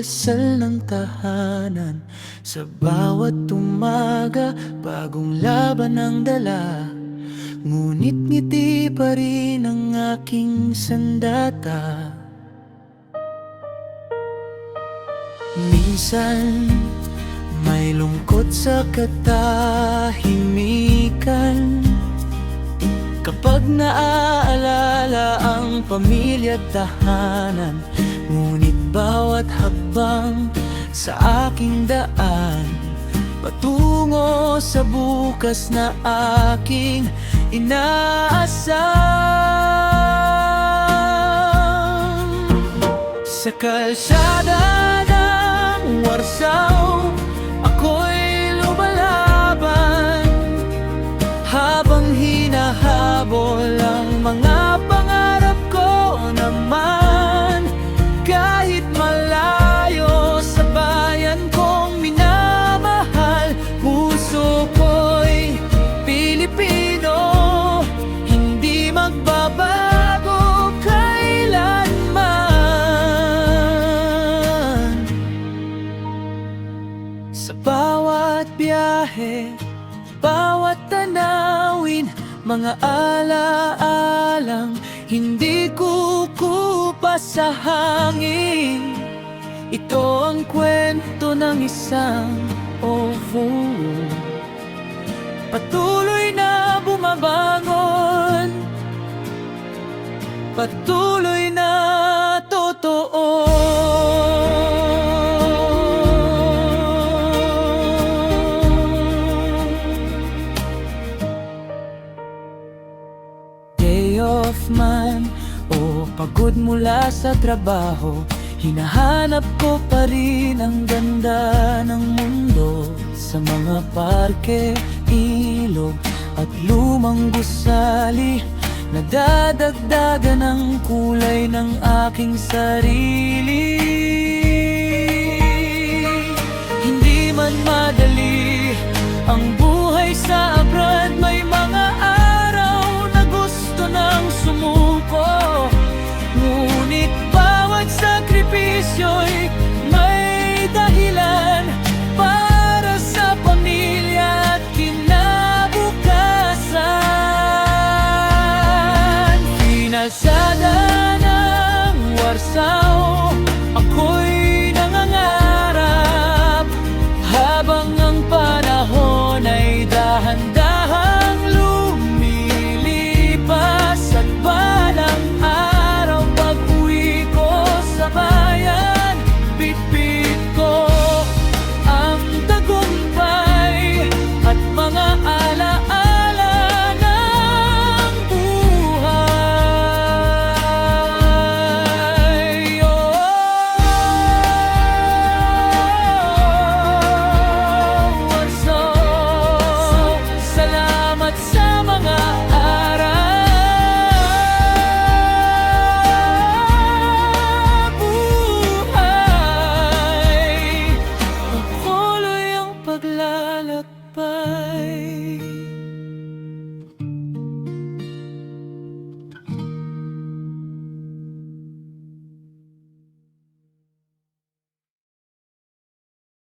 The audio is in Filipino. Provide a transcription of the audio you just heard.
dasal ng tahanan. Sa bawat umaga, bagong laban ang dala, ngunit ngiti pa rin ang aking sandata. Minsan may lungkot sa katahimikan, kapag naaalala ang pamilya at tahanan. Ngunit bawat hakbang sa aking daan, patungo sa bukas na aking inaasam. Sa kalsada ng Warsaw, ako'y lumalaban, habang hinahabol ang mga pangarap ko naman. Kahit malayo sa bayan kong minamahal, puso ko'y Pilipino, hindi magbabago kailanman. Sa bawat biyahe, bawat tanawin, mga alaalang hindi kukupas sa hangin. Ito ang kwento ng isang OFO, patuloy na bumabangon, patuloy na totoo. Day off man o pagod mula sa trabaho, hinahanap ko pa rin ang ganda ng mundo. Sa mga parke, ilog at lumang gusali, nadadagdagan ng kulay ng aking sarili. Hindi man madali ang buhay sa abroad, may mga araw na gusto nang sumuko. Ngunit bawat sakripisyo'y may dahilan para sa pamilya at kinabukasan. Pinalsada ng Warsaw, ako'y nangangarap, habang ang panahon ay dahan-dahang lumilipas. At balang araw pag-uwi ko sa bayan, bitbit ko ang tagumpay at mga alaala ng buhay. Warsaw, salamat sa mga paglalakbay.